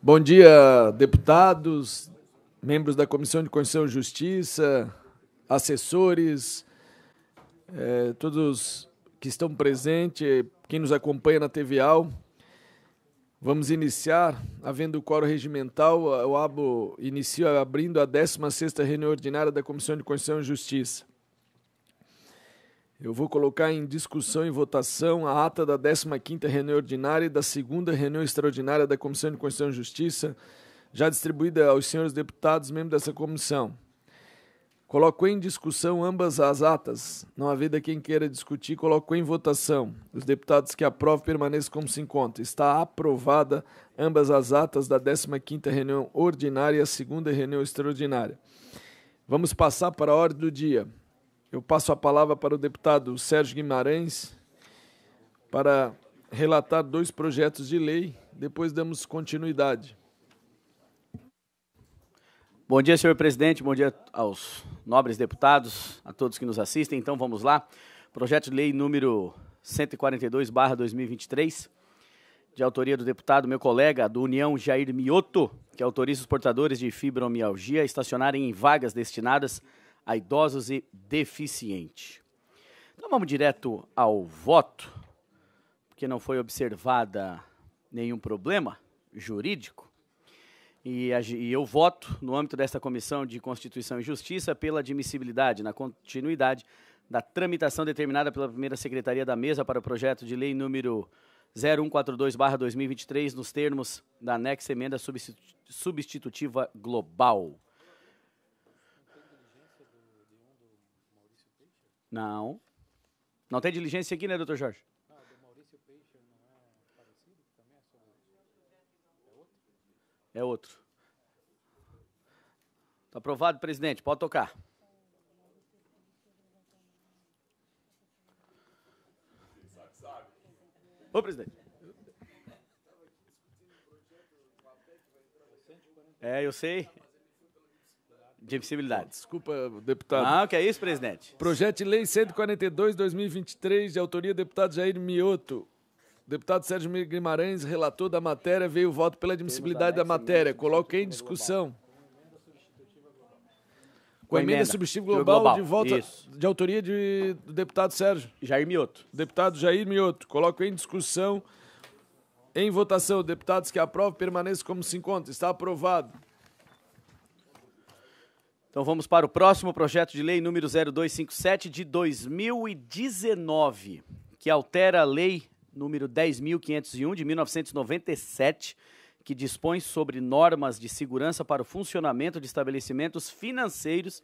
Bom dia, deputados, membros da Comissão de Constituição e Justiça, assessores, todos que estão presentes, quem nos acompanha na TVAL. Vamos iniciar, havendo o quórum regimental, inicio abrindo a 16ª reunião ordinária da Comissão de Constituição e Justiça. Eu vou colocar em discussão e votação a ata da 15ª reunião ordinária e da 2ª reunião extraordinária da Comissão de Constituição e Justiça, já distribuída aos senhores deputados, membros dessa comissão. Coloco em discussão ambas as atas. Não havendo quem queira discutir, coloco em votação. Os deputados que aprovam permaneçam como se encontra. Está aprovada ambas as atas da 15ª reunião ordinária e a 2ª reunião extraordinária. Vamos passar para a ordem do dia. Eu passo a palavra para o deputado Sérgio Guimarães para relatar 2 projetos de lei, depois damos continuidade. Bom dia, senhor presidente, bom dia aos nobres deputados, a todos que nos assistem. Então, vamos lá. Projeto de lei número 142/2023, de autoria do deputado, meu colega do União, Jair Mioto, que autoriza os portadores de fibromialgia a estacionarem em vagas destinadas a idosos e deficientes. Então, vamos direto ao voto, porque não foi observada nenhum problema jurídico. E eu voto, no âmbito desta Comissão de Constituição e Justiça, pela admissibilidade, na continuidade da tramitação determinada pela primeira Secretaria da Mesa para o projeto de lei número 0142/2023, nos termos da anexa emenda substitutiva global. Não. Não tem diligência aqui, né, doutor Jorge? Ah, do Maurício Peixe não é parecido? Também é sobre... É outro? É outro. Está aprovado, presidente. Pode tocar. Ô, presidente. Eu sei. De admissibilidade. Desculpa, deputado. Não, que é isso, presidente? Projeto de lei 142/2023, de autoria do deputado Jair Mioto. Deputado Sérgio Guimarães, relator da matéria, veio o voto pela admissibilidade da matéria. Coloquei em discussão. Com a emenda substitutiva global de volta de autoria do deputado Sérgio. Jair Mioto. Deputado Jair Mioto. Coloco em discussão. Em votação, deputados que aprovam permaneçam como se encontra. Está aprovado. Então vamos para o próximo projeto de lei número 0257 de 2019, que altera a lei número 10.501 de 1997, que dispõe sobre normas de segurança para o funcionamento de estabelecimentos financeiros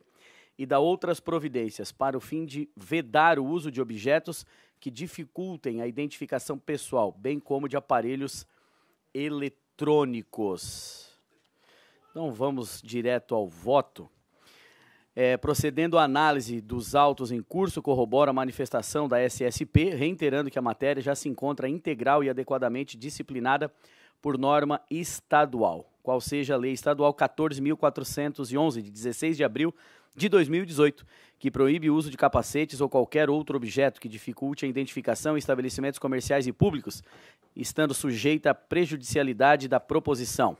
e dá outras providências para o fim de vedar o uso de objetos que dificultem a identificação pessoal, bem como de aparelhos eletrônicos. Então vamos direto ao voto. Procedendo à análise dos autos em curso, corrobora a manifestação da SSP, reiterando que a matéria já se encontra integral e adequadamente disciplinada por norma estadual, qual seja a Lei Estadual 14.411, de 16 de abril de 2018, que proíbe o uso de capacetes ou qualquer outro objeto que dificulte a identificação em estabelecimentos comerciais e públicos, estando sujeita à prejudicialidade da proposição.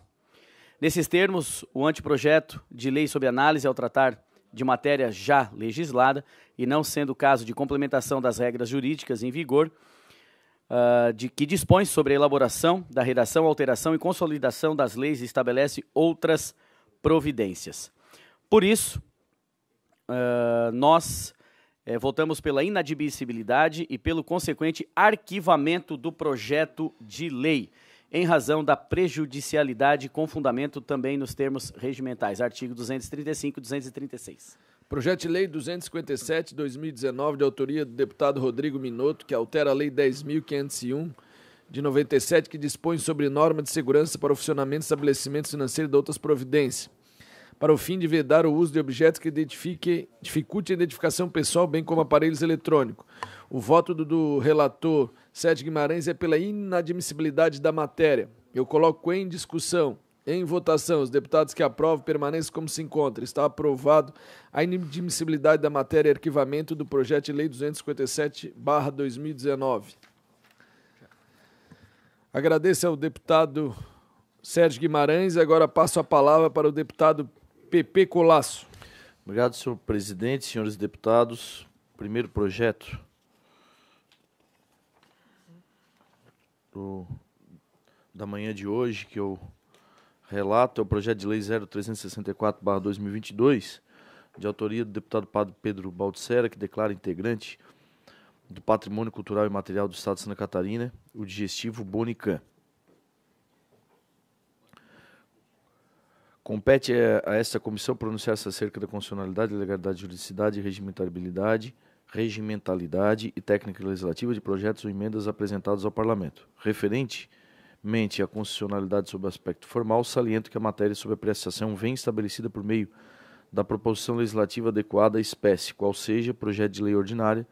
Nesses termos, o anteprojeto de lei sob análise, ao tratar de matéria já legislada e não sendo caso de complementação das regras jurídicas em vigor, que dispõe sobre a elaboração da redação, alteração e consolidação das leis e estabelece outras providências. Por isso, nós votamos pela inadmissibilidade e pelo consequente arquivamento do projeto de lei, em razão da prejudicialidade com fundamento também nos termos regimentais, artigo 235 e 236. Projeto de lei 257/2019, de autoria do deputado Rodrigo Minotto, que altera a lei 10.501 de 97, que dispõe sobre norma de segurança para o funcionamento de estabelecimentos financeiros e de outras providências, para o fim de vedar o uso de objetos que dificulte a identificação pessoal, bem como aparelhos eletrônicos. O voto do relator Sérgio Guimarães é pela inadmissibilidade da matéria. Eu coloco em discussão, em votação, os deputados que aprovam permaneçam como se encontra. Está aprovado a inadmissibilidade da matéria e arquivamento do projeto de lei 257/2019. Agradeço ao deputado Sérgio Guimarães. Agora passo a palavra para o deputado Pepe Colasso. Obrigado, senhor presidente, senhores deputados. Primeiro projeto da manhã de hoje que eu relato é o projeto de lei 0364/2022, de autoria do deputado Padre Pedro Baldissera, que declara integrante do Patrimônio Cultural e Material do Estado de Santa Catarina, o digestivo Bonicam. Compete a esta comissão pronunciar-se acerca da constitucionalidade, legalidade, juridicidade, regimentalidade e técnica legislativa de projetos ou emendas apresentados ao Parlamento. Referentemente à constitucionalidade sob o aspecto formal, saliento que a matéria sob apreciação vem estabelecida por meio da proposição legislativa adequada à espécie, qual seja projeto de lei ordinária,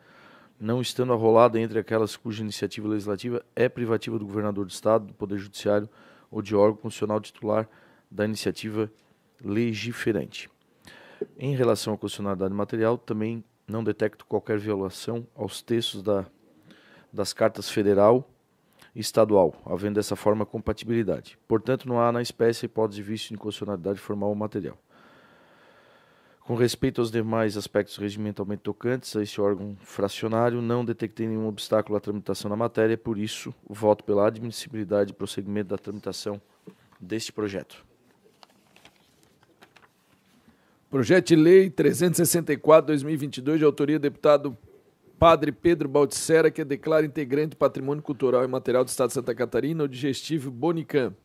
não estando arrolada entre aquelas cuja iniciativa legislativa é privativa do governador do Estado, do Poder Judiciário ou de órgão constitucional titular da iniciativa legiferante. Em relação à constitucionalidade material, também não detecto qualquer violação aos textos das cartas federal e estadual, havendo dessa forma compatibilidade. Portanto, não há na espécie hipótese de vício de inconstitucionalidade formal ou material. Com respeito aos demais aspectos regimentalmente tocantes a este órgão fracionário, não detectei nenhum obstáculo à tramitação da matéria, por isso, voto pela admissibilidade e prosseguimento da tramitação deste projeto. Projeto de Lei 364/2022, de autoria do deputado Padre Pedro Baldissera, que declara integrante do Patrimônio Cultural e Material do Estado de Santa Catarina, o digestivo Bonicam.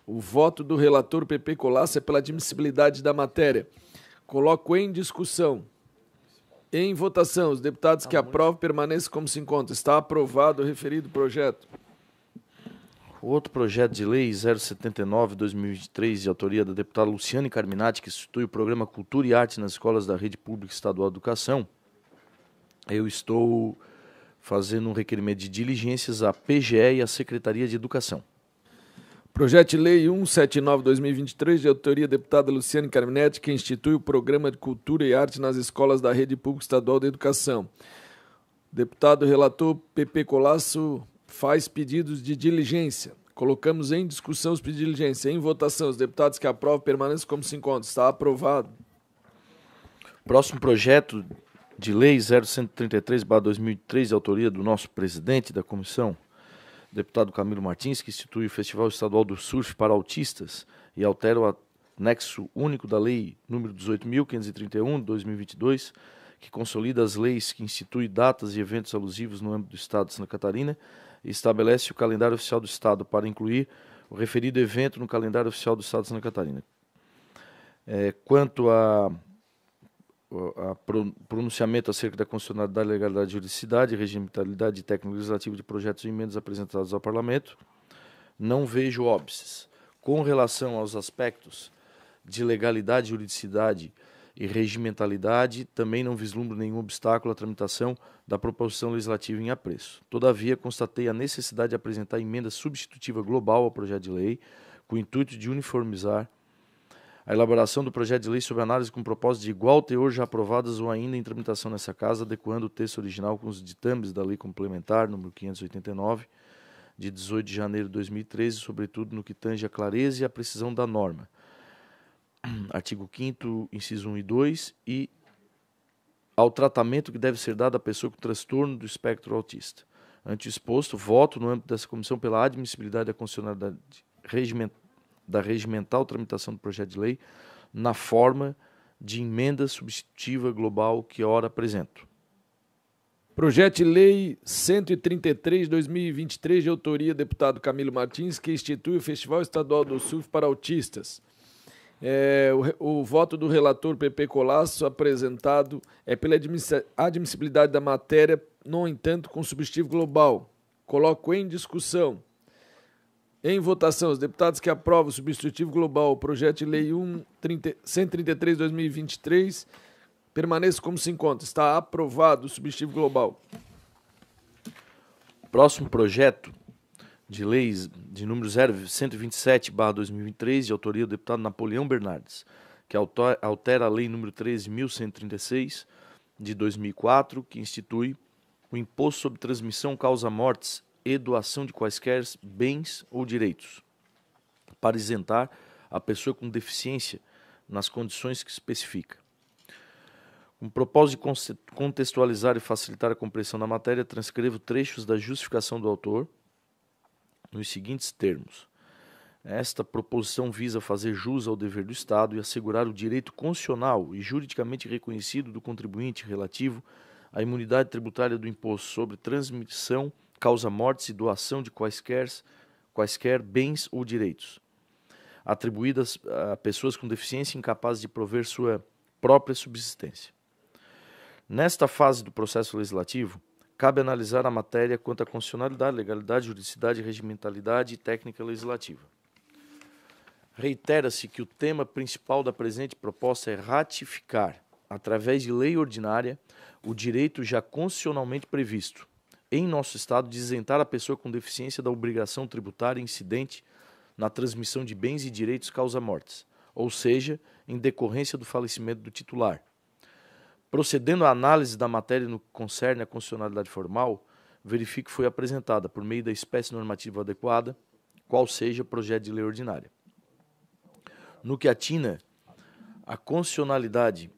O voto do relator Pepe Colasso é pela admissibilidade da matéria. Coloco em discussão. Em votação, os deputados que aprovam permaneçam como se encontra. Está aprovado o referido projeto. O outro projeto de lei 079/2023, de autoria da deputada Luciane Carminati, que institui o programa Cultura e Arte nas escolas da Rede Pública Estadual de Educação, eu estou fazendo um requerimento de diligências à PGE e à Secretaria de Educação. Projeto de Lei 179/2023, de autoria da deputada Luciane Carminati, que institui o programa de Cultura e Arte nas escolas da Rede Pública Estadual de Educação. Deputado relator Pepe Colasso faz pedidos de diligência. Colocamos em discussão os pedidos de diligência. Em votação, os deputados que aprovam permaneçam como se encontram. Está aprovado. Próximo projeto de lei 0133/2003, de autoria do nosso presidente da comissão, deputado Camilo Martins, que institui o Festival Estadual do Surf para Autistas e altera o anexo único da Lei nº 18.531, de 2022, que consolida as leis que instituem datas e eventos alusivos no âmbito do Estado de Santa Catarina e estabelece o calendário oficial do Estado para incluir o referido evento no calendário oficial do Estado de Santa Catarina. Quanto a pronunciamento acerca da constitucionalidade, legalidade, juridicidade, regimentalidade e técnica legislativa de projetos e emendas apresentados ao Parlamento, não vejo óbices. Com relação aos aspectos de legalidade, juridicidade e regimentalidade, também não vislumbro nenhum obstáculo à tramitação da proposição legislativa em apreço. Todavia, constatei a necessidade de apresentar emenda substitutiva global ao projeto de lei, com o intuito de uniformizar a elaboração do projeto de lei sob análise com propósito de igual teor já aprovadas ou ainda em tramitação nessa casa, adequando o texto original com os ditames da Lei Complementar número 589, de 18 de janeiro de 2013, sobretudo no que tange a clareza e a precisão da norma. Artigo 5º, inciso 1 e 2, e ao tratamento que deve ser dado à pessoa com transtorno do espectro autista. Ante o exposto, voto no âmbito dessa comissão pela admissibilidade da constitucionalidade da regimental tramitação do projeto de lei na forma de emenda substitutiva global que ora apresento. Projeto de Lei 133/2023, de autoria do deputado Camilo Martins, que institui o Festival Estadual do Surf para Autistas. O voto do relator Pepe Colasso apresentado é pela admissibilidade da matéria, no entanto, com substitutivo global. Coloco em discussão. Em votação, os deputados que aprovam o substitutivo global, o projeto de lei 133/2023, permaneçam como se encontra. Está aprovado o substitutivo global. Próximo projeto de leis de número 127/2023, de autoria do deputado Napoleão Bernardes, que altera a lei número 13.136, de 2004, que institui o imposto sobre transmissão causa-mortes e doação de quaisquer bens ou direitos. para isentar a pessoa com deficiência nas condições que especifica. Com o propósito de contextualizar e facilitar a compreensão da matéria, transcrevo trechos da justificação do autor nos seguintes termos. Esta proposição visa fazer jus ao dever do Estado e assegurar o direito constitucional e juridicamente reconhecido do contribuinte relativo à imunidade tributária do imposto sobre transmissão, causa-mortes e doação de quaisquer bens ou direitos, atribuídas a pessoas com deficiência incapazes de prover sua própria subsistência. Nesta fase do processo legislativo, cabe analisar a matéria quanto à constitucionalidade, legalidade, juridicidade, regimentalidade e técnica legislativa. Reitera-se que o tema principal da presente proposta é ratificar, através de lei ordinária, o direito já constitucionalmente previsto, em nosso Estado, de isentar a pessoa com deficiência da obrigação tributária incidente na transmissão de bens e direitos causa-mortes, ou seja, em decorrência do falecimento do titular. Procedendo à análise da matéria no que concerne à constitucionalidade formal, verifique que foi apresentada, por meio da espécie normativa adequada, qual seja o projeto de lei ordinária. No que atina à constitucionalidade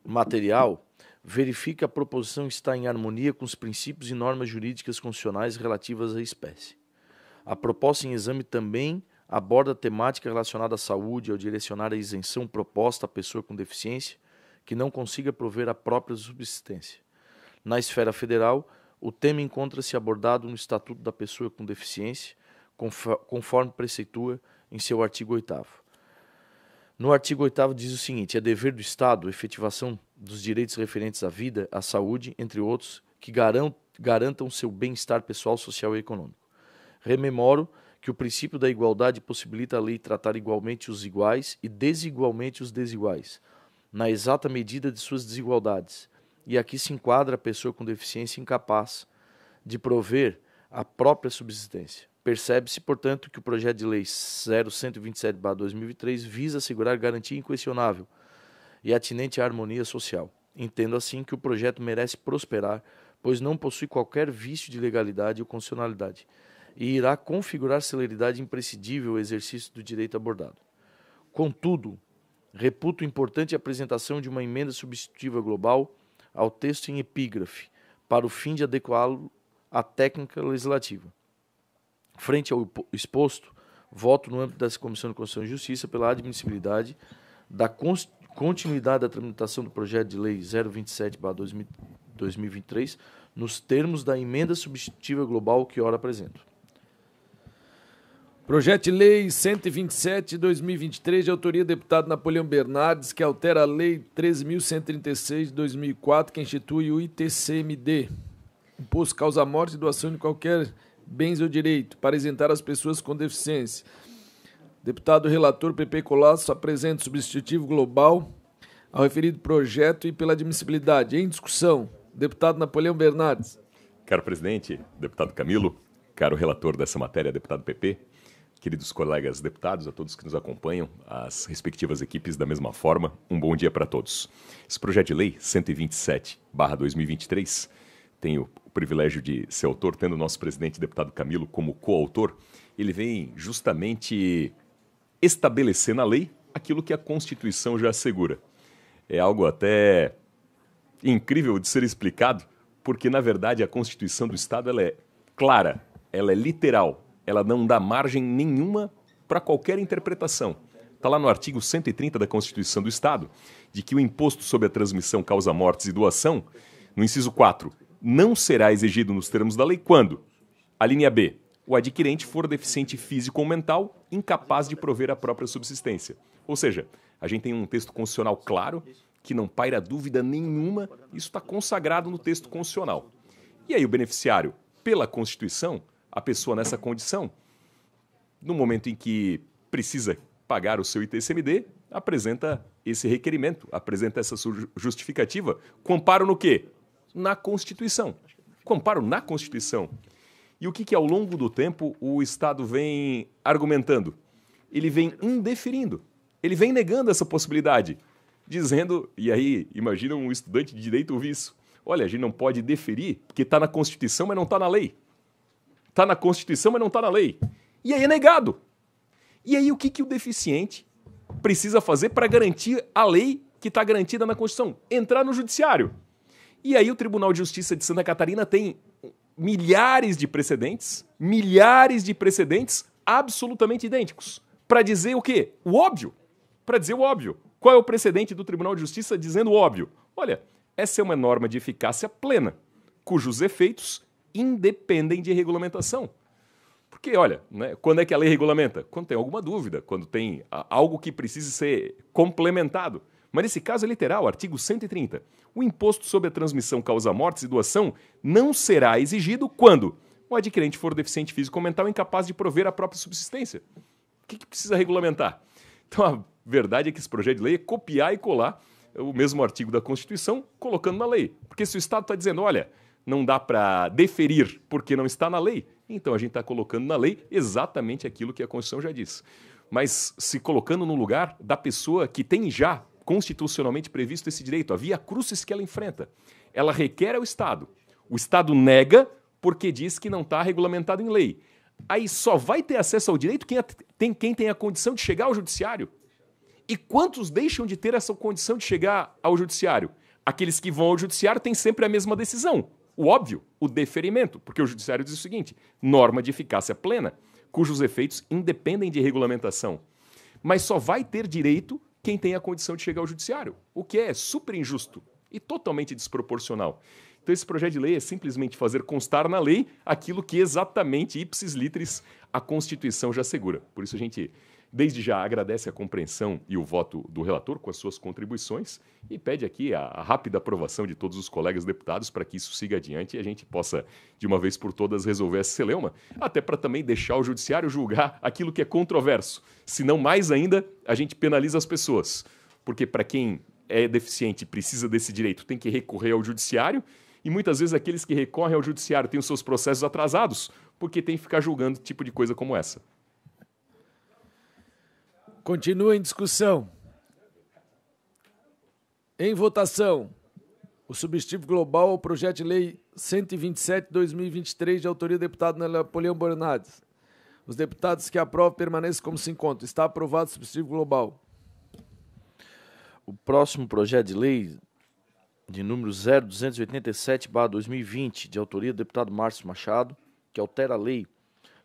material, verifique que a proposição está em harmonia com os princípios e normas jurídicas constitucionais relativas à espécie. A proposta em exame também aborda a temática relacionada à saúde ao direcionar a isenção proposta à pessoa com deficiência que não consiga prover a própria subsistência. Na esfera federal, o tema encontra-se abordado no Estatuto da Pessoa com Deficiência, conforme preceitua em seu artigo 8º. No artigo 8º diz o seguinte: é dever do Estado a efetivação dos direitos referentes à vida, à saúde, entre outros, que garantam seu bem-estar pessoal, social e econômico. Rememoro que o princípio da igualdade possibilita a lei tratar igualmente os iguais e desigualmente os desiguais, na exata medida de suas desigualdades, e aqui se enquadra a pessoa com deficiência incapaz de prover a própria subsistência. Percebe-se, portanto, que o projeto de lei 0127/2023 visa assegurar garantia inquestionável e atinente à harmonia social. Entendo assim que o projeto merece prosperar, pois não possui qualquer vício de legalidade ou constitucionalidade, e irá configurar celeridade imprescindível ao exercício do direito abordado. Contudo, reputo importante a apresentação de uma emenda substitutiva global ao texto em epígrafe, para o fim de adequá-lo à técnica legislativa. Frente ao exposto, voto no âmbito dessa Comissão de Constituição e Justiça pela admissibilidade da continuidade da tramitação do projeto de lei 027/2023 nos termos da emenda substitutiva global que ora apresento. Projeto de Lei 127/2023, de autoria do deputado Napoleão Bernardes, que altera a Lei 13.136 de 2004, que institui o ITCMD, Imposto Causa-Morte e Doação de Qualquer Bens ou Direito, para isentar as pessoas com deficiência. Deputado relator PP Colasso apresenta substitutivo global ao referido projeto e pela admissibilidade. Em discussão, deputado Napoleão Bernardes. Caro presidente, deputado Camilo, caro relator dessa matéria, deputado PP, queridos colegas deputados, a todos que nos acompanham, as respectivas equipes da mesma forma, um bom dia para todos. Esse projeto de lei 127/2023, tenho o privilégio de ser autor, tendo o nosso presidente, deputado Camilo, como coautor. Ele vem justamente estabelecer na lei aquilo que a Constituição já assegura. É algo até incrível de ser explicado, porque, na verdade, a Constituição do Estado ela é clara, ela é literal, ela não dá margem nenhuma para qualquer interpretação. Está lá no artigo 130 da Constituição do Estado, de que o imposto sobre a transmissão, causa-mortes e doação, no inciso 4, não será exigido nos termos da lei quando, a linha B, o adquirente for deficiente físico ou mental, incapaz de prover a própria subsistência. Ou seja, a gente tem um texto constitucional claro, que não paira dúvida nenhuma, isso está consagrado no texto constitucional. E aí o beneficiário, pela Constituição, a pessoa nessa condição, no momento em que precisa pagar o seu ITCMD, apresenta esse requerimento, apresenta essa justificativa, com amparo no quê? Na Constituição. Com amparo na Constituição. E o que ao longo do tempo o Estado vem argumentando? Ele vem indeferindo, ele vem negando essa possibilidade, dizendo, e aí imagina um estudante de direito ouvir isso, olha, a gente não pode deferir porque está na Constituição, mas não está na lei. Está na Constituição, mas não está na lei. E aí é negado. E aí o que o deficiente precisa fazer para garantir a lei que está garantida na Constituição? Entrar no judiciário. E aí o Tribunal de Justiça de Santa Catarina tem milhares de precedentes absolutamente idênticos. Para dizer o quê? O óbvio. Para dizer o óbvio. Qual é o precedente do Tribunal de Justiça dizendo o óbvio? Olha, essa é uma norma de eficácia plena, cujos efeitos independem de regulamentação. Porque, olha, né, quando é que a lei regulamenta? Quando tem alguma dúvida, quando tem algo que precise ser complementado. Mas nesse caso é literal, artigo 130. O imposto sobre a transmissão, causa mortes e doação não será exigido quando o adquirente for deficiente físico ou mental incapaz de prover a própria subsistência. O que precisa regulamentar? Então a verdade é que esse projeto de lei é copiar e colar o mesmo artigo da Constituição, colocando na lei. Porque se o Estado está dizendo, olha, não dá para deferir porque não está na lei, então a gente está colocando na lei exatamente aquilo que a Constituição já diz. Mas se colocando no lugar da pessoa que tem já constitucionalmente previsto esse direito, a via crucis que ela enfrenta. Ela requer ao Estado. O Estado nega porque diz que não está regulamentado em lei. Aí só vai ter acesso ao direito quem tem a condição de chegar ao judiciário. E quantos deixam de ter essa condição de chegar ao judiciário? Aqueles que vão ao judiciário têm sempre a mesma decisão. O óbvio, o deferimento, porque o judiciário diz o seguinte, norma de eficácia plena, cujos efeitos independem de regulamentação. Mas só vai ter direito quem tem a condição de chegar ao judiciário, o que é super injusto e totalmente desproporcional. Então esse projeto de lei é simplesmente fazer constar na lei aquilo que exatamente, ipsis literis, a Constituição já assegura. Por isso a gente, desde já, agradece a compreensão e o voto do relator com as suas contribuições e pede aqui a rápida aprovação de todos os colegas deputados para que isso siga adiante e a gente possa, de uma vez por todas, resolver essa celeuma, até para também deixar o judiciário julgar aquilo que é controverso. Se não mais ainda, a gente penaliza as pessoas. Porque para quem é deficiente e precisa desse direito tem que recorrer ao judiciário e muitas vezes aqueles que recorrem ao judiciário têm os seus processos atrasados porque tem que ficar julgando tipo de coisa como essa. Continua em discussão. Em votação, o substitutivo global ao projeto de lei 127/2023, de autoria do deputado Napoleão Bernardes. Os deputados que aprovam permanecem como se encontram. Está aprovado o substitutivo global. O próximo projeto de lei, de número 0287/2020, de autoria do deputado Márcio Machado, que altera a lei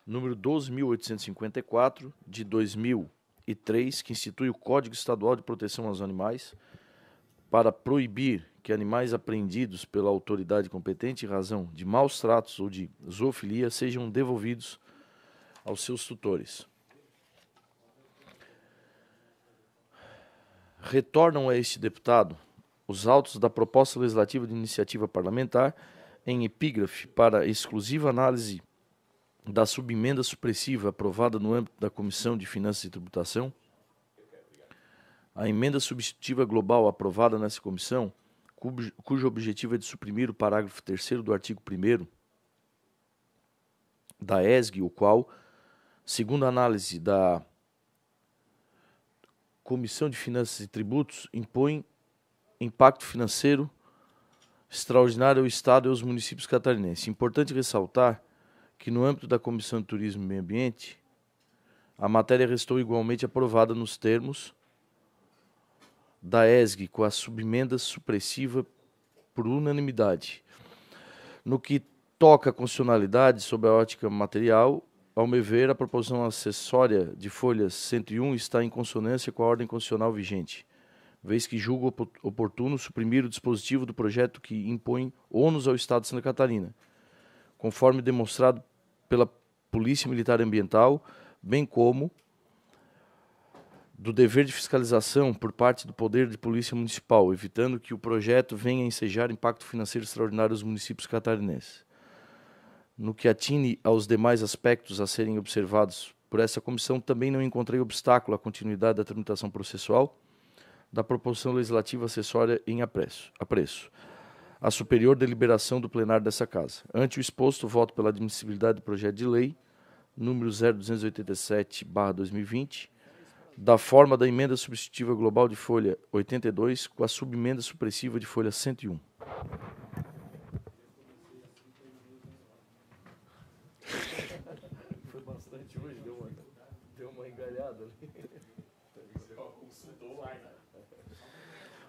número 12.854, de 2003, que institui o Código Estadual de Proteção aos Animais, para proibir que animais apreendidos pela autoridade competente em razão de maus tratos ou de zoofilia sejam devolvidos aos seus tutores. Retornam a este deputado os autos da proposta legislativa de iniciativa parlamentar em epígrafe para exclusiva análise da subemenda supressiva aprovada no âmbito da Comissão de Finanças e Tributação, a emenda substitutiva global aprovada nessa comissão, cujo objetivo é de suprimir o parágrafo 3º do artigo 1º da ESG, o qual, segundo a análise da Comissão de Finanças e Tributos, impõe impacto financeiro extraordinário ao Estado e aos municípios catarinenses. Importante ressaltar que, no âmbito da Comissão de Turismo e Meio Ambiente, a matéria restou igualmente aprovada nos termos da ESG, com a subemenda supressiva por unanimidade. No que toca a constitucionalidade sob a ótica material, ao meu ver, a proposição acessória de folha 101 está em consonância com a ordem constitucional vigente, vez que julgo oportuno suprimir o dispositivo do projeto que impõe ônus ao Estado de Santa Catarina, conforme demonstrado pela Polícia Militar Ambiental, bem como do dever de fiscalização por parte do Poder de Polícia Municipal, evitando que o projeto venha a ensejar impacto financeiro extraordinário aos municípios catarinenses. No que atine aos demais aspectos a serem observados por essa comissão, também não encontrei obstáculo à continuidade da tramitação processual da proposição legislativa acessória em apreço, a superior deliberação do plenário dessa Casa. Ante o exposto, voto pela admissibilidade do projeto de lei, número 0287/2020, da forma da emenda substitutiva global de folha 82, com a subemenda supressiva de folha 101. Foi bastante hoje, deu uma engalhada.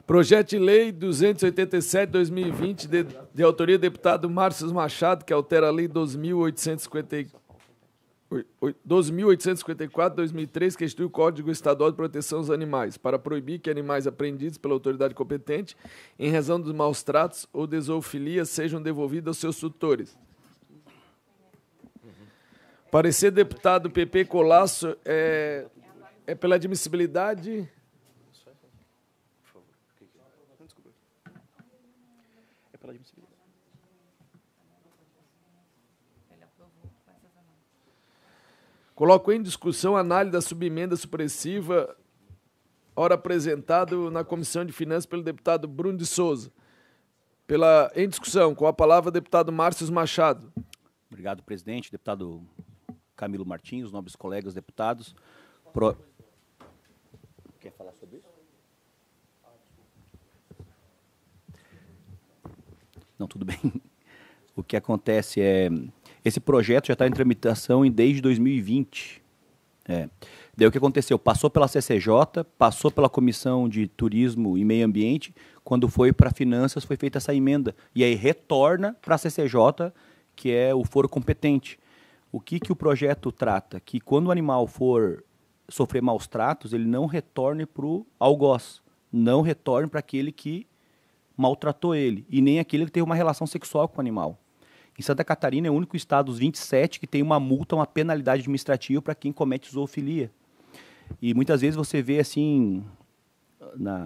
Projeto de Lei 287/2020, de autoria do deputado Márcio Machado, que altera a Lei 12.854/2003, que institui o Código Estadual de Proteção aos Animais, para proibir que animais apreendidos pela autoridade competente, em razão dos maus tratos ou de zoofilia, sejam devolvidos aos seus tutores. Parecer do deputado PP Colasso é pela admissibilidade. Coloco em discussão a análise da subemenda supressiva, ora apresentado na Comissão de Finanças pelo deputado Bruno de Souza. Em discussão, com a palavra o deputado Márcio Machado. Obrigado, presidente. Deputado Camilo Martins, os nobres colegas deputados. Quer falar sobre isso? Não, tudo bem. O que acontece é... Esse projeto já está em tramitação desde 2020. Daí o que aconteceu? Passou pela CCJ, passou pela Comissão de Turismo e Meio Ambiente, quando foi para Finanças foi feita essa emenda. E aí retorna para a CCJ, que é o foro competente. O que o projeto trata? Que quando o animal for sofrer maus tratos, ele não retorne para o algoz, não retorne para aquele que maltratou ele, e nem aquele que teve uma relação sexual com o animal. Em Santa Catarina é o único estado dos 27 que tem uma multa, uma penalidade administrativa para quem comete zoofilia. E muitas vezes você vê assim,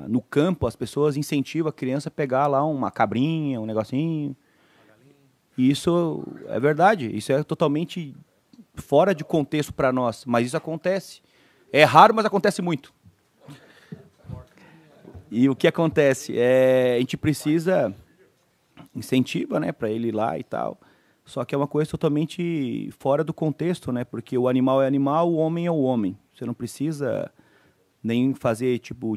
no campo, as pessoas incentivam a criança a pegar lá uma cabrinha, um negocinho. E isso é verdade, isso é totalmente fora de contexto para nós, mas isso acontece. É raro, mas acontece muito. E o que acontece? A gente precisa... incentiva, né, para ele ir lá e tal. Só que é uma coisa totalmente fora do contexto, né? Porque o animal é animal, o homem é o homem. Você não precisa nem fazer tipo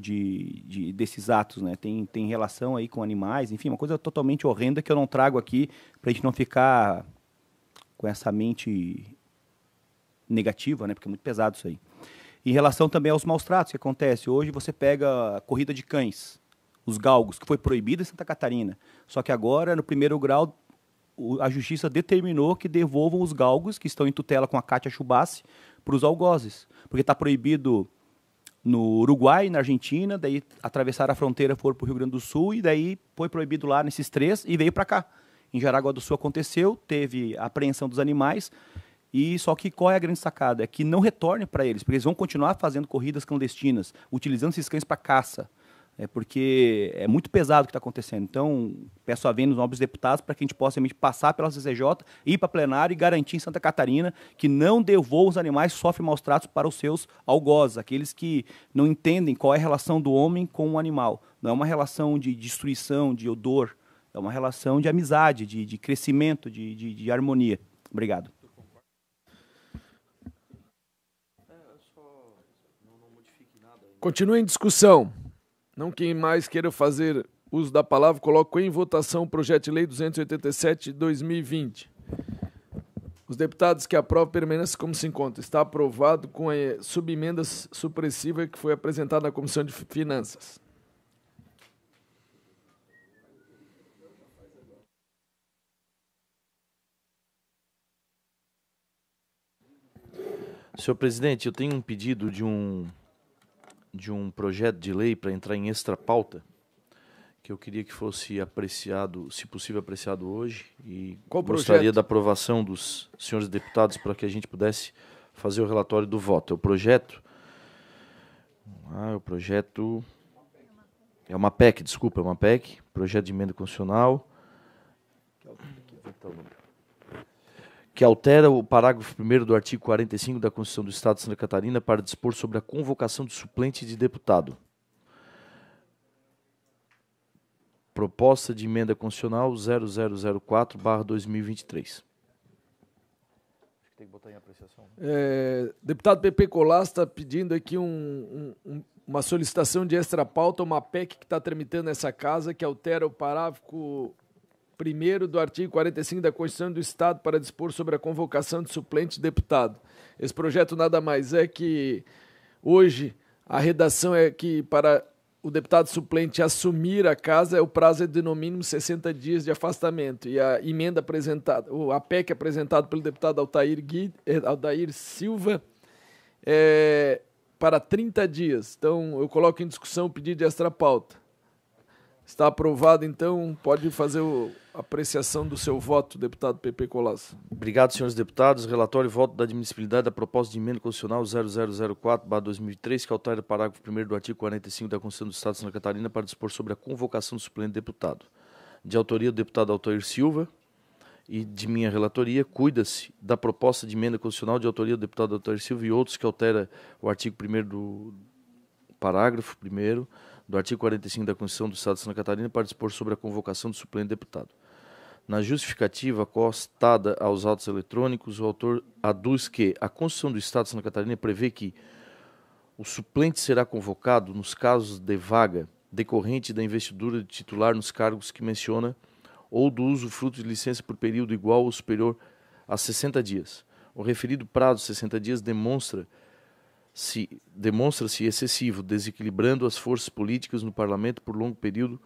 desses atos, né? Tem relação aí com animais, enfim, uma coisa totalmente horrenda que eu não trago aqui para a gente não ficar com essa mente negativa, né? Porque é muito pesado isso aí. Em relação também aos maus tratos que acontece, hoje você pega a corrida de cães, os galgos, que foi proibido em Santa Catarina. Só que agora, no primeiro grau, a justiça determinou que devolvam os galgos, que estão em tutela com a Cátia Chubassi, para os algozes. Porque está proibido no Uruguai, na Argentina, daí atravessaram a fronteira, foram para o Rio Grande do Sul, e daí foi proibido lá nesses três e veio para cá. Em Jaraguá do Sul aconteceu, teve a apreensão dos animais, e só que qual é a grande sacada? É que não retorne para eles, porque eles vão continuar fazendo corridas clandestinas, utilizando esses cães para caça. Porque é muito pesado o que está acontecendo. Então, peço a vênia nos nobres deputados para que a gente possa realmente passar pela CCJ, ir para plenário e garantir em Santa Catarina que não devolvam os animais que sofrem maus tratos para os seus algozes, aqueles que não entendem qual é a relação do homem com o animal. Não é uma relação de destruição, de odor, é uma relação de amizade, de crescimento, de harmonia. Obrigado. Continua em discussão. Não quem mais queira fazer uso da palavra, coloco em votação o projeto de lei 287 de 2020. Os deputados que aprovam permanecem como se encontra. Está aprovado com a subemenda supressiva que foi apresentada na Comissão de Finanças. Senhor presidente, eu tenho um pedido de um projeto de lei para entrar em extra pauta, que eu queria que fosse apreciado, se possível apreciado hoje, e qual gostaria projeto? da aprovação dos senhores deputados para que a gente pudesse fazer o relatório do voto. O projeto é uma PEC, desculpa, é uma PEC, projeto de emenda constitucional, que altera o parágrafo 1º do artigo 45 da Constituição do Estado de Santa Catarina para dispor sobre a convocação de suplente de deputado. Proposta de emenda constitucional 0004/2023. Tem que botar em apreciação. Deputado PP Colasso está pedindo aqui uma solicitação de extra pauta, uma PEC que está tramitando nessa casa, que altera o parágrafo 1º do artigo 45 da Constituição do Estado para dispor sobre a convocação de suplente de deputado. Esse projeto nada mais é que Hoje, a redação é que para o deputado suplente assumir a casa, o prazo é de no mínimo 60 dias de afastamento. E a emenda apresentada, a PEC apresentada pelo deputado Aldair Silva, é para 30 dias. Então, eu coloco em discussão o pedido de extra-pauta. Está aprovado, então, pode fazer a apreciação do seu voto, deputado Pepe Colasso. Obrigado, senhores deputados. Relatório e voto da admissibilidade da proposta de emenda constitucional 0004/2003, que altera o parágrafo 1º do artigo 45 da Constituição do Estado de Santa Catarina para dispor sobre a convocação do suplente deputado. De autoria do deputado Altair Silva e de minha relatoria, cuida-se da proposta de emenda constitucional de autoria do deputado Altair Silva e outros que altera o artigo 1º do parágrafo 1º do artigo 45 da Constituição do Estado de Santa Catarina para dispor sobre a convocação do suplente deputado. Na justificativa acostada aos autos eletrônicos, o autor aduz que a Constituição do Estado de Santa Catarina prevê que o suplente será convocado nos casos de vaga decorrente da investidura de titular nos cargos que menciona ou do uso fruto de licença por período igual ou superior a 60 dias. O referido prazo de 60 dias demonstra-se excessivo, desequilibrando as forças políticas no parlamento por longo período,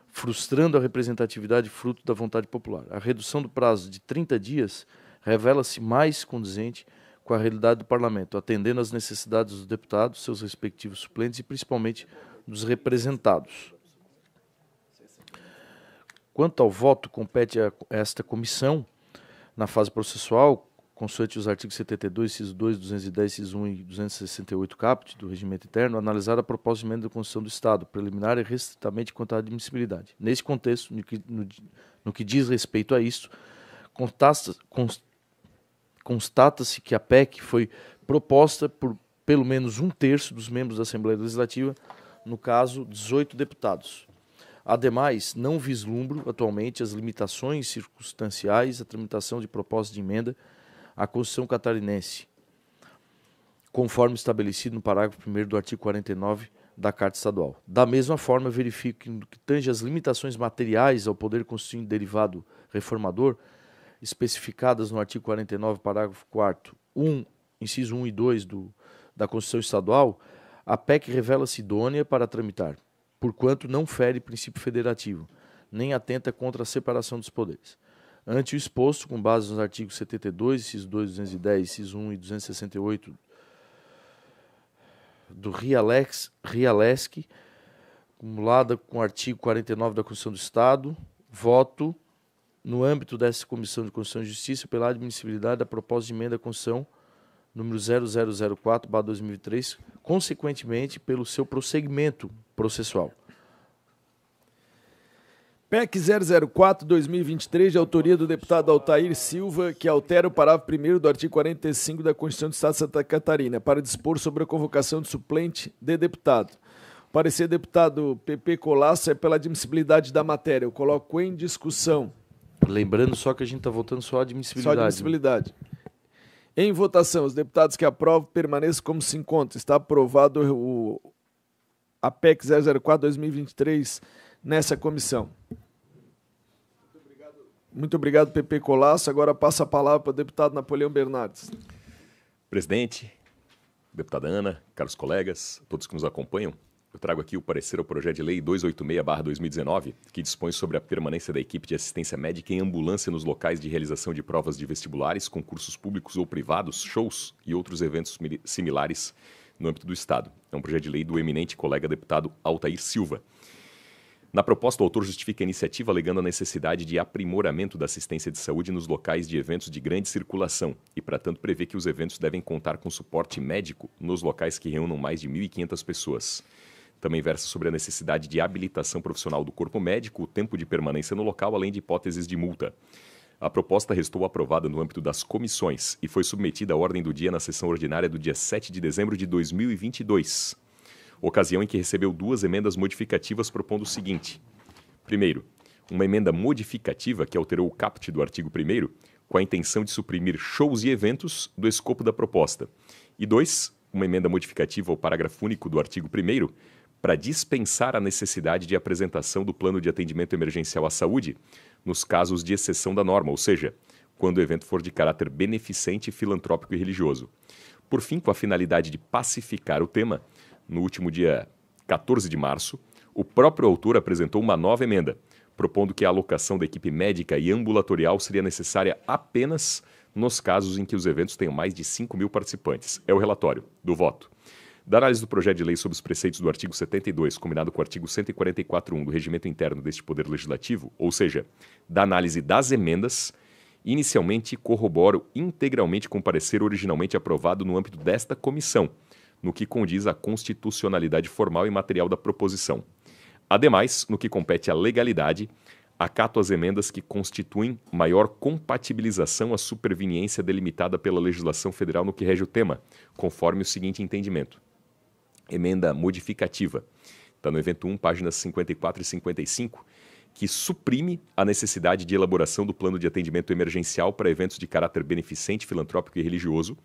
frustrando a representatividade fruto da vontade popular. A redução do prazo de 30 dias revela-se mais condizente com a realidade do parlamento, atendendo às necessidades dos deputados, seus respectivos suplentes e principalmente dos representados. Quanto ao voto, compete a esta comissão, na fase processual, consoante os artigos 72, inciso 2, 210, inciso 1 e 268 caput do regimento interno, analisar a proposta de emenda da Constituição do Estado, preliminar e restritamente quanto à admissibilidade. Nesse contexto, no que diz respeito a isto, constata-se que a PEC foi proposta por pelo menos 1/3 dos membros da Assembleia Legislativa, no caso, 18 deputados. Ademais, não vislumbro atualmente as limitações circunstanciais à tramitação de proposta de emenda à Constituição catarinense, conforme estabelecido no parágrafo 1º do artigo 49 da Carta Estadual. Da mesma forma, verifico que, no que tange às limitações materiais ao poder constituinte derivado reformador, especificadas no artigo 49, parágrafo 4º, inciso 1 e 2 da Constituição Estadual, a PEC revela-se idônea para tramitar, porquanto não fere princípio federativo, nem atenta contra a separação dos poderes. Ante o exposto, com base nos artigos 72, inciso 2, 210, inciso 1 e 268 do RIALESC, acumulada com o artigo 49 da Constituição do Estado, voto, no âmbito dessa Comissão de Constituição e Justiça, pela admissibilidade da proposta de emenda à Constituição número 0004/2003, consequentemente pelo seu prosseguimento processual. PEC 004/2023, de autoria do deputado Altair Silva, que altera o parágrafo 1º do artigo 45 da Constituição do Estado de Santa Catarina, para dispor sobre a convocação de suplente de deputado. O parecer do deputado Pepe Colasso é pela admissibilidade da matéria. Eu coloco em discussão. Lembrando só que a gente está votando só a admissibilidade. Só a admissibilidade. Em votação, os deputados que aprovam permaneçam como se encontra. Está aprovado a PEC 004/2023 nessa comissão. Muito obrigado, Pepe Colasso. Agora passa a palavra para o deputado Napoleão Bernardes. Presidente, deputada Ana, caros colegas, todos que nos acompanham, eu trago aqui o parecer ao projeto de lei 286/2019, que dispõe sobre a permanência da equipe de assistência médica em ambulância nos locais de realização de provas de vestibulares, concursos públicos ou privados, shows e outros eventos similares no âmbito do Estado. É um projeto de lei do eminente colega deputado Altair Silva. Na proposta, o autor justifica a iniciativa alegando a necessidade de aprimoramento da assistência de saúde nos locais de eventos de grande circulação e, para tanto, prevê que os eventos devem contar com suporte médico nos locais que reúnam mais de 1.500 pessoas. Também versa sobre a necessidade de habilitação profissional do corpo médico, o tempo de permanência no local, além de hipóteses de multa. A proposta restou aprovada no âmbito das comissões e foi submetida à ordem do dia na sessão ordinária do dia 7 de dezembro de 2022. Ocasião em que recebeu 2 emendas modificativas propondo o seguinte. Primeiro, uma emenda modificativa que alterou o caput do artigo 1º com a intenção de suprimir shows e eventos do escopo da proposta. E 2, uma emenda modificativa ao parágrafo único do artigo 1º para dispensar a necessidade de apresentação do plano de atendimento emergencial à saúde nos casos de exceção da norma, ou seja, quando o evento for de caráter beneficente, filantrópico e religioso. Por fim, com a finalidade de pacificar o tema, no último dia 14 de março, o próprio autor apresentou uma nova emenda, propondo que a alocação da equipe médica e ambulatorial seria necessária apenas nos casos em que os eventos tenham mais de 5.000 participantes. É o relatório do voto. Da análise do projeto de lei sob os preceitos do artigo 72, combinado com o artigo 144.1 do Regimento Interno deste Poder Legislativo, ou seja, da análise das emendas, inicialmente corroboro integralmente com o parecer originalmente aprovado no âmbito desta comissão, no que condiz à constitucionalidade formal e material da proposição. Ademais, no que compete à legalidade, acato as emendas que constituem maior compatibilização à superveniência delimitada pela legislação federal no que rege o tema, conforme o seguinte entendimento. Emenda modificativa, está no evento 1, páginas 54 e 55, que suprime a necessidade de elaboração do plano de atendimento emergencial para eventos de caráter beneficente, filantrópico e religioso,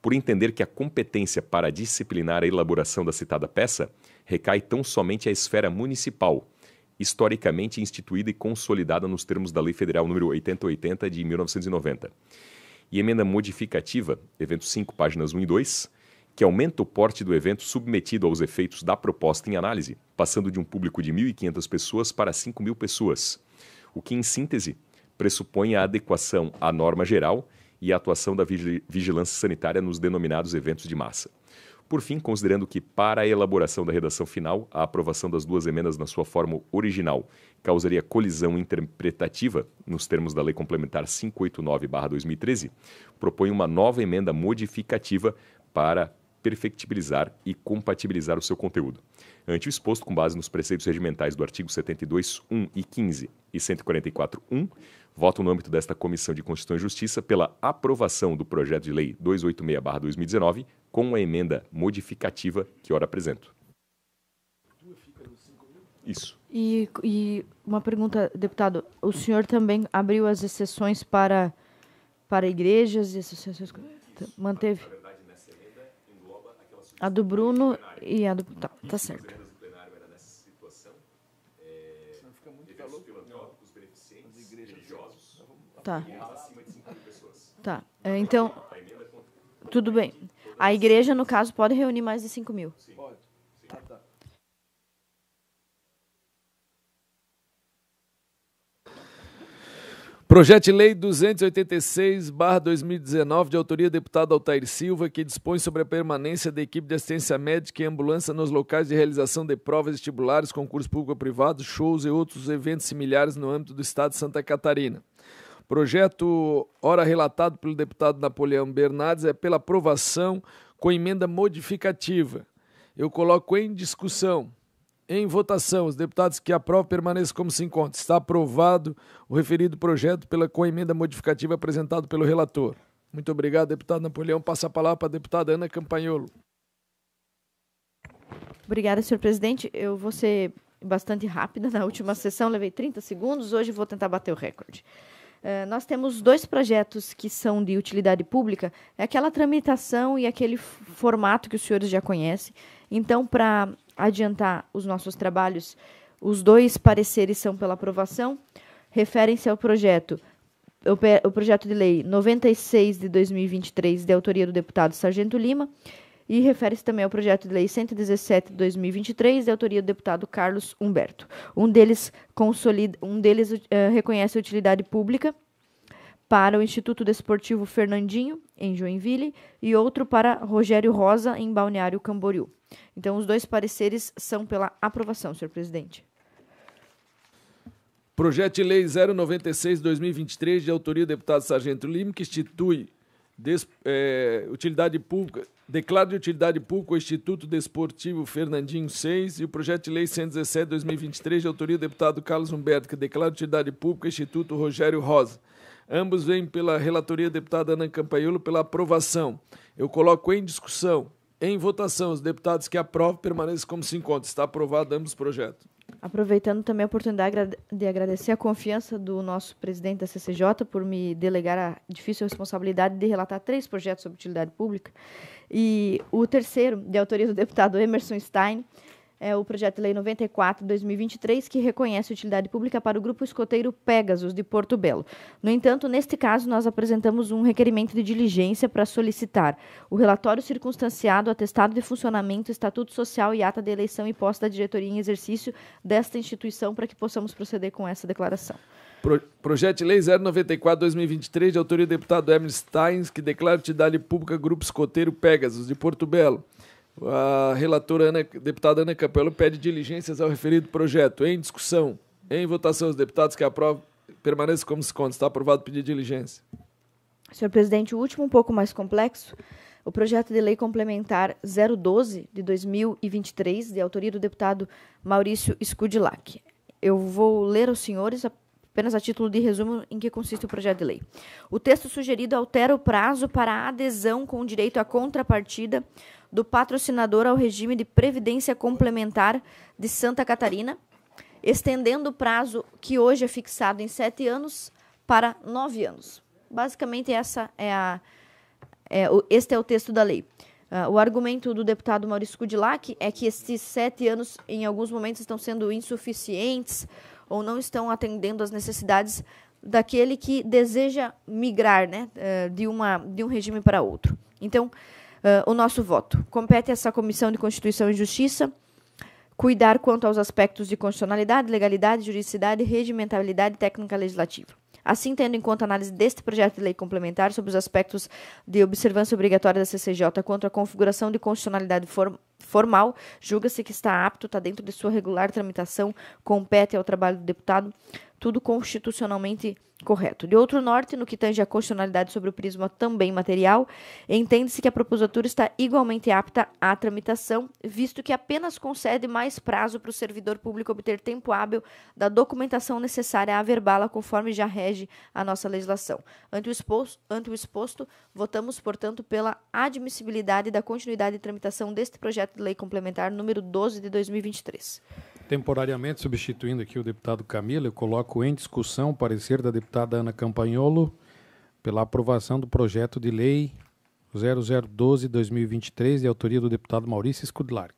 por entender que a competência para disciplinar a elaboração da citada peça recai tão somente à esfera municipal, historicamente instituída e consolidada nos termos da Lei Federal nº 8080 de 1990. E emenda modificativa, evento 5, páginas 1 e 2, que aumenta o porte do evento submetido aos efeitos da proposta em análise, passando de um público de 1.500 pessoas para 5.000 pessoas, o que, em síntese, pressupõe a adequação à norma geral e a atuação da vigilância sanitária nos denominados eventos de massa. Por fim, considerando que, para a elaboração da redação final, a aprovação das duas emendas na sua forma original causaria colisão interpretativa nos termos da Lei Complementar 589/2013, propõe uma nova emenda modificativa para perfectibilizar e compatibilizar o seu conteúdo. Ante o exposto, com base nos preceitos regimentais do artigo 72.1 e 15 e 144.1, voto no âmbito desta Comissão de Constituição e Justiça pela aprovação do projeto de lei 286/2019 com a emenda modificativa que ora apresento. Isso. E uma pergunta, deputado. O senhor também abriu as exceções para igrejas e associações? Manteve? A do Bruno e a do... Tá certo. Tá. Tá. Então, tudo bem. A igreja, no caso, pode reunir mais de 5.000? Pode. Tá. Projeto de Lei 286/2019, de autoria do deputado Altair Silva, que dispõe sobre a permanência da equipe de assistência médica e ambulância nos locais de realização de provas vestibulares, concurso público ou privado, shows e outros eventos similares no âmbito do Estado de Santa Catarina. Projeto, ora relatado pelo deputado Napoleão Bernardes, é pela aprovação com emenda modificativa. Eu coloco em discussão. Em votação, os deputados que aprovam permaneçam como se encontra. Está aprovado o referido projeto com a emenda modificativa apresentado pelo relator. Muito obrigado, deputado Napoleão. Passa a palavra para a deputada Ana Campanholo. Obrigada, senhor presidente. Eu vou ser bastante rápida. Na última sessão levei 30 segundos, hoje vou tentar bater o recorde. Nós temos dois projetos que são de utilidade pública, é aquela tramitação e aquele formato que os senhores já conhecem. Então, para adiantar os nossos trabalhos, os dois pareceres são pela aprovação, referem-se ao projeto, o projeto de lei 96 de 2023, de autoria do deputado Sargento Lima, e refere-se também ao projeto de lei 117 de 2023, de autoria do deputado Carlos Humberto. Um deles reconhece a utilidade pública para o Instituto Desportivo Fernandinho, em Joinville, e outro para Rogério Rosa, em Balneário Camboriú. Então, os dois pareceres são pela aprovação, senhor presidente. Projeto de lei 096/2023, de autoria do deputado Sargento Lima, que institui utilidade pública, declara de utilidade pública o Instituto Desportivo Fernandinho 6 e o projeto de lei 117/2023, de autoria do deputado Carlos Humberto, que declara de utilidade pública o Instituto Rogério Rosa. Ambos vêm pela relatoria da deputada Ana Campanholo pela aprovação. Eu coloco em discussão. Em votação, os deputados que aprovam permaneçam como se encontram. Está aprovado ambos os projetos. Aproveitando também a oportunidade de agradecer a confiança do nosso presidente da CCJ por me delegar a difícil responsabilidade de relatar 3 projetos sobre utilidade pública. E o terceiro, de autoria do deputado Emerson Stein, é o projeto de lei 94 de 2023, que reconhece utilidade pública para o grupo escoteiro Pegasus, de Porto Belo. No entanto, neste caso, nós apresentamos um requerimento de diligência para solicitar o relatório circunstanciado, atestado de funcionamento, estatuto social e ata de eleição e posse da diretoria em exercício desta instituição para que possamos proceder com essa declaração. Projeto de Lei 094/2023, de autoria do deputado Emily Steins, que declara utilidade pública Grupo Escoteiro Pegasus, de Porto Belo. A relatora, deputada Ana Campelo, pede diligências ao referido projeto. Em discussão, em votação, os deputados que aprovam permaneçam como se conta. Está aprovado o pedido de diligência. Senhor presidente, o último um pouco mais complexo, o projeto de lei complementar 012 de 2023, de autoria do deputado Maurício Skudilac. Eu vou ler aos senhores apenas a título de resumo em que consiste o projeto de lei. O texto sugerido altera o prazo para a adesão com direito à contrapartida do patrocinador ao regime de previdência complementar de Santa Catarina, estendendo o prazo que hoje é fixado em 7 anos para 9 anos. Basicamente, este é o texto da lei. O argumento do deputado Maurício Skudilac é que esses 7 anos, em alguns momentos, estão sendo insuficientes ou não estão atendendo às necessidades daquele que deseja migrar, né, de um regime para outro. Então, o nosso voto. Compete a essa Comissão de Constituição e Justiça cuidar quanto aos aspectos de constitucionalidade, legalidade, juridicidade, regimentabilidade e técnica legislativa. Assim, tendo em conta a análise deste projeto de lei complementar sobre os aspectos de observância obrigatória da CCJ quanto à configuração de constitucionalidade formal, julga-se que está apto, está dentro de sua regular tramitação, compete ao trabalho do deputado, tudo constitucionalmente correto. De outro norte, no que tange à constitucionalidade sobre o prisma também material, entende-se que a propositura está igualmente apta à tramitação, visto que apenas concede mais prazo para o servidor público obter tempo hábil da documentação necessária a averbá-la conforme já rege a nossa legislação. Ante o exposto, votamos, portanto, pela admissibilidade da continuidade de tramitação deste projeto de lei complementar número 12 de 2023. Temporariamente, substituindo aqui o deputado Camilo, eu coloco em discussão o parecer da deputada Ana Campagnolo pela aprovação do projeto de lei 0012/2023, de autoria do deputado Maurício Skudilac.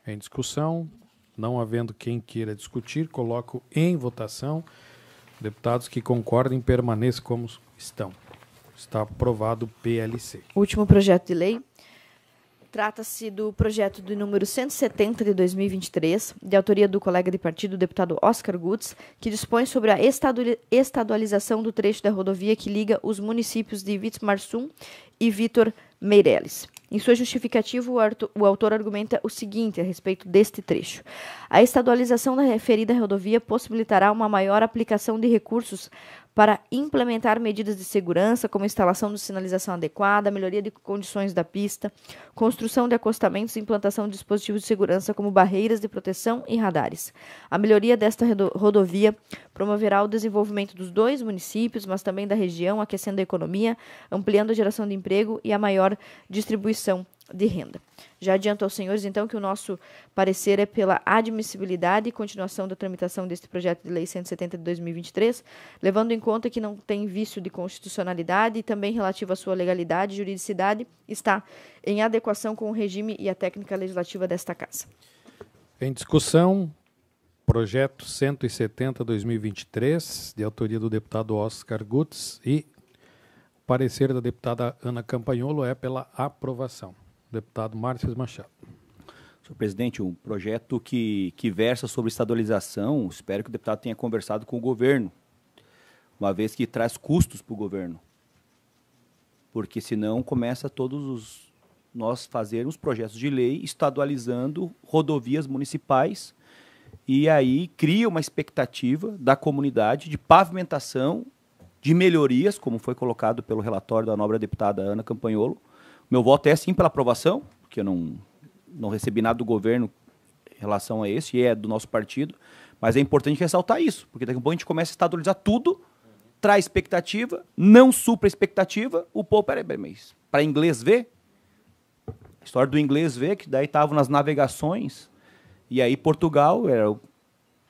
Em discussão, não havendo quem queira discutir, coloco em votação. Deputados que concordem, permaneçam como estão. Está aprovado o PLC. Último projeto de lei. Trata-se do projeto de número 170 de 2023, de autoria do colega de partido, o deputado Oscar Gutz, que dispõe sobre a estadualização do trecho da rodovia que liga os municípios de Vitimarsum e Vítor Meireles. Em sua justificativa, o autor argumenta o seguinte a respeito deste trecho. A estadualização da referida rodovia possibilitará uma maior aplicação de recursos para implementar medidas de segurança, como instalação de sinalização adequada, melhoria de condições da pista, construção de acostamentos e implantação de dispositivos de segurança, como barreiras de proteção e radares. A melhoria desta rodovia promoverá o desenvolvimento dos dois municípios, mas também da região, aquecendo a economia, ampliando a geração de emprego e a maior distribuição de renda. Já adianto aos senhores, então, que o nosso parecer é pela admissibilidade e continuação da tramitação deste projeto de lei 170 de 2023, levando em conta que não tem vício de constitucionalidade e também relativo à sua legalidade e juridicidade, está em adequação com o regime e a técnica legislativa desta Casa. Em discussão, projeto 170/2023, de autoria do deputado Oscar Gutz, e o parecer da deputada Ana Campagnolo é pela aprovação. Deputado Márcio Machado. Senhor presidente, um projeto que versa sobre estadualização, espero que o deputado tenha conversado com o governo, uma vez que traz custos para o governo. Porque senão começa nós fazermos projetos de lei estadualizando rodovias municipais e aí cria uma expectativa da comunidade de pavimentação, de melhorias, como foi colocado pelo relatório da nobre deputada Ana Campagnolo. Meu voto é sim pela aprovação, porque eu não recebi nada do governo em relação a isso, e é do nosso partido, mas é importante ressaltar isso, porque daqui a pouco a gente começa a estadualizar tudo, traz expectativa, não supra expectativa, o povo, peraí, mas para inglês ver, a história do inglês ver, que daí estavam nas navegações, e aí Portugal era o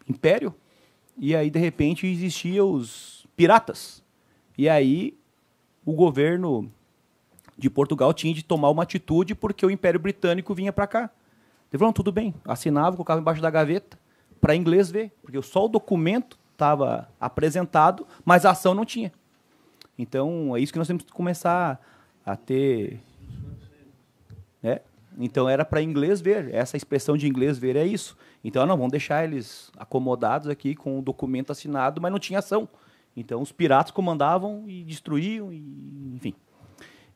império, e aí de repente existiam os piratas, e aí o governo de Portugal tinha de tomar uma atitude porque o Império Britânico vinha para cá. Ele falou, não, tudo bem. Assinava, colocava embaixo da gaveta para inglês ver, porque só o documento estava apresentado, mas a ação não tinha. Então, é isso que nós temos que começar a ter... né? Então, era para inglês ver. Essa expressão de inglês ver é isso. Então, não, vamos deixar eles acomodados aqui com o documento assinado, mas não tinha ação. Então, os piratas comandavam e destruíam, e, enfim.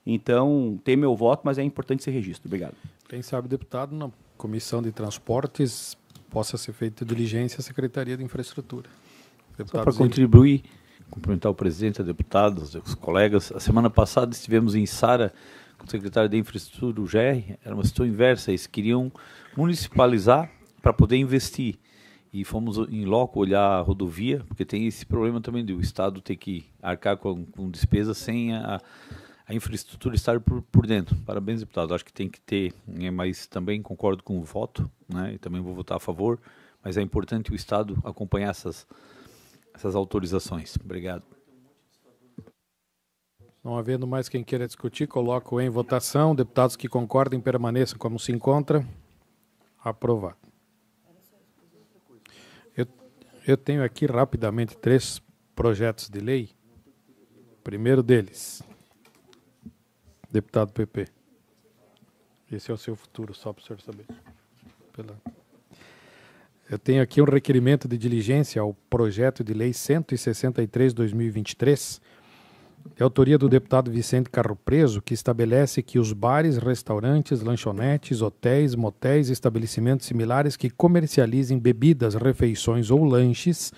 Então, tem meu voto, mas é importante esse registro. Obrigado. Quem sabe, deputado, na Comissão de Transportes possa ser feita diligência à Secretaria de Infraestrutura. Só para contribuir, cumprimentar o presidente, a deputados, os colegas. A semana passada estivemos em Sara com o secretário de Infraestrutura, o GR. Era uma situação inversa. Eles queriam municipalizar para poder investir. E fomos em loco olhar a rodovia, porque tem esse problema também do Estado ter que arcar com despesas sem a infraestrutura estar por dentro. Parabéns, deputado. Acho que tem que ter, mas também concordo com o voto, né? E também vou votar a favor, mas é importante o Estado acompanhar essas autorizações. Obrigado. Não havendo mais quem queira discutir, coloco em votação. Deputados que concordem permaneçam como se encontra. Aprovado. Eu tenho aqui rapidamente 3 projetos de lei. Primeiro deles, deputado PP. Esse é o seu futuro, só para o senhor saber. Eu tenho aqui um requerimento de diligência ao projeto de lei 163/2023, de autoria do deputado Vicente Carro Preso, que estabelece que os bares, restaurantes, lanchonetes, hotéis, motéis e estabelecimentos similares que comercializem bebidas, refeições ou lanches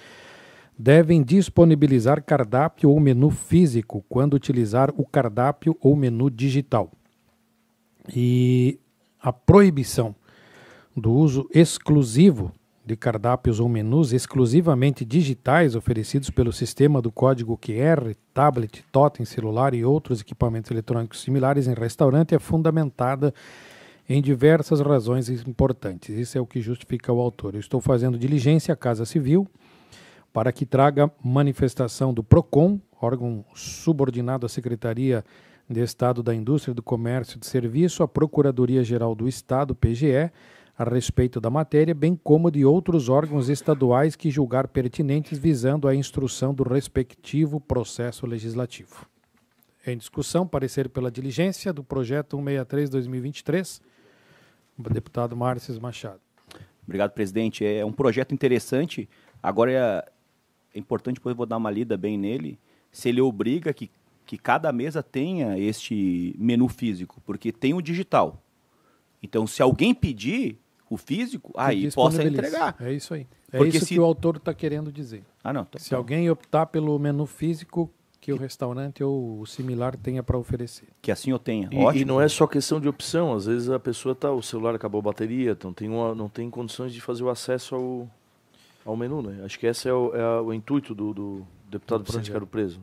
devem disponibilizar cardápio ou menu físico quando utilizar o cardápio ou menu digital. E a proibição do uso exclusivo de cardápios ou menus exclusivamente digitais oferecidos pelo sistema do código QR, tablet, totem, celular e outros equipamentos eletrônicos similares em restaurante é fundamentada em diversas razões importantes. Isso é o que justifica o autor. Eu estou fazendo diligência à Casa Civil para que traga manifestação do PROCON, órgão subordinado à Secretaria de Estado da Indústria, do Comércio e de Serviço, à Procuradoria-Geral do Estado, PGE, a respeito da matéria, bem como de outros órgãos estaduais que julgar pertinentes visando a instrução do respectivo processo legislativo. Em discussão, parecer pela diligência do projeto 163/2023, o deputado Márcio Machado. Obrigado, presidente. É um projeto interessante. Agora é importante, depois eu vou dar uma lida bem nele, se ele obriga que cada mesa tenha este menu físico, porque tem o digital. Então, se alguém pedir o físico, aí possa entregar. É isso aí. É porque isso que o autor está querendo dizer. Se alguém optar pelo menu físico, que o restaurante ou o similar tenha para oferecer. Que assim eu tenha. E não é só questão de opção. Às vezes a pessoa o celular acabou a bateria, então não tem condições de fazer o acesso ao menu, né? Acho que esse é o intuito do deputado Vicente Carro Preso.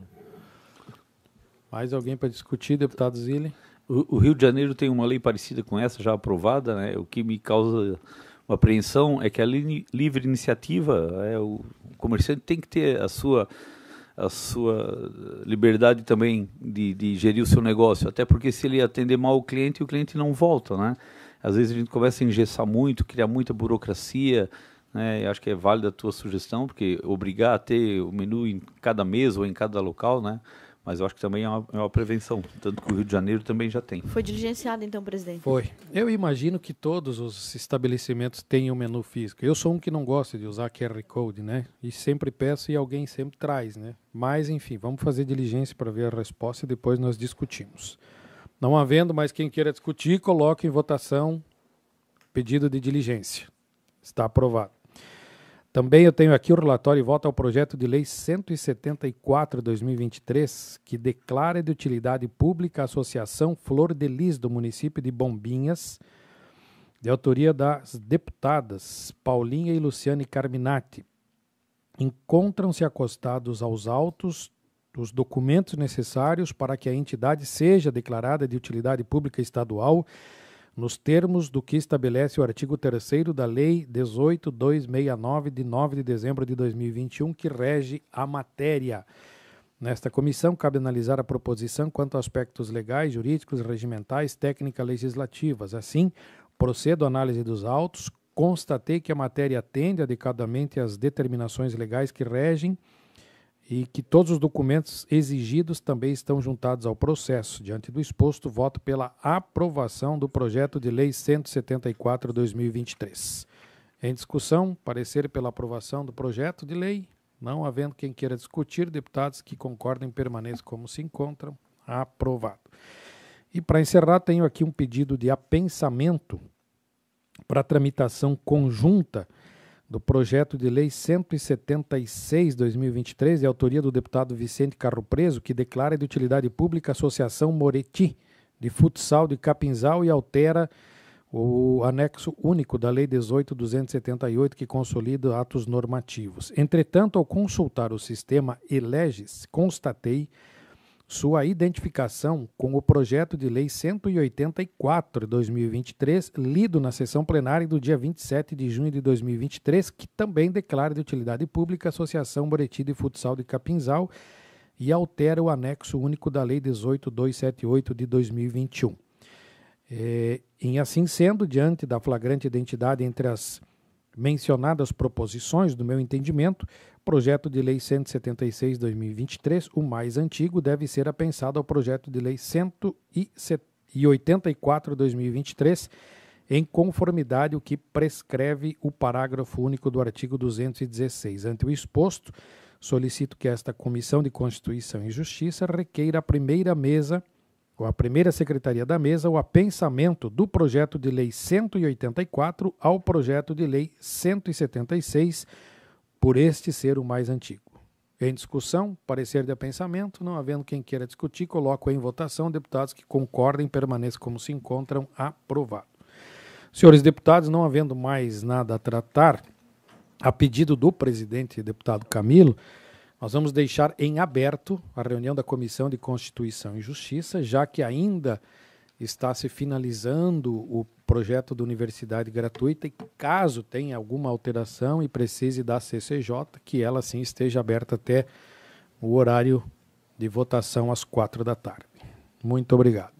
Mais alguém para discutir, deputado Zilli? O Rio de Janeiro tem uma lei parecida com essa, já aprovada, né? O que me causa uma apreensão é que a livre iniciativa, o comerciante tem que ter a sua liberdade também de gerir o seu negócio, até porque se ele atender mal o cliente não volta, né? Às vezes a gente começa a engessar muito, criar muita burocracia, né? Eu acho que é válida a tua sugestão, porque obrigar a ter o menu em cada mesa ou em cada local, né? Mas eu acho que também é uma prevenção, tanto que o Rio de Janeiro também já tem. Foi diligenciado, então, presidente? Foi. Eu imagino que todos os estabelecimentos tenham menu físico. Eu sou um que não gosta de usar QR Code, né? E sempre peço e alguém sempre traz, né? Mas, enfim, vamos fazer diligência para ver a resposta e depois nós discutimos. Não havendo mais quem queira discutir, coloque em votação pedido de diligência. Está aprovado. Também eu tenho aqui o relatório e voto ao projeto de lei 174/2023, que declara de utilidade pública a Associação Flor de Lis do município de Bombinhas, de autoria das deputadas Paulinha e Luciane Carminati. Encontram-se acostados aos autos os documentos necessários para que a entidade seja declarada de utilidade pública estadual nos termos do que estabelece o artigo 3º da Lei 18.269, de 9 de dezembro de 2021, que rege a matéria. Nesta comissão, cabe analisar a proposição quanto a aspectos legais, jurídicos, regimentais, técnicas legislativas. Assim, Procedo à análise dos autos, constatei que a matéria atende adequadamente às determinações legais que regem e que todos os documentos exigidos também estão juntados ao processo. Diante do exposto, voto pela aprovação do projeto de lei 174/2023. Em discussão, parecer pela aprovação do projeto de lei. Não havendo quem queira discutir, deputados que concordem permaneçam como se encontram. Aprovado. E para encerrar, tenho aqui um pedido de apensamento para tramitação conjunta do projeto de lei 176/2023, de autoria do deputado Vicente Carro Preso, que declara de utilidade pública a Associação Moretti de Futsal de Capinzal e altera o anexo único da Lei 18.278, que consolida atos normativos. Entretanto, ao consultar o sistema Eleges, constatei sua identificação com o projeto de lei 184/2023, lido na sessão plenária do dia 27 de junho de 2023, que também declara de utilidade pública a Associação Moretti de Futsal de Capinzal e altera o anexo único da Lei 18.278 de 2021. Em assim sendo, diante da flagrante identidade entre as mencionadas proposições, do meu entendimento, projeto de lei 176/2023, o mais antigo, deve ser apensado ao projeto de lei 184/2023, em conformidade ao que prescreve o parágrafo único do artigo 216. Ante o exposto, solicito que esta Comissão de Constituição e Justiça requeira a primeira mesa, ou a primeira secretaria da mesa, o apensamento do projeto de lei 184 ao projeto de lei 176, por este ser o mais antigo. Em discussão, parecer de apensamento, não havendo quem queira discutir, coloco em votação. Deputados que concordem permaneçam como se encontram. Aprovado. Senhores deputados, não havendo mais nada a tratar, a pedido do presidente, deputado Camilo, nós vamos deixar em aberto a reunião da Comissão de Constituição e Justiça, já que ainda está se finalizando o projeto da universidade gratuita e caso tenha alguma alteração e precise da CCJ, que ela sim esteja aberta até o horário de votação às 4 da tarde. Muito obrigado.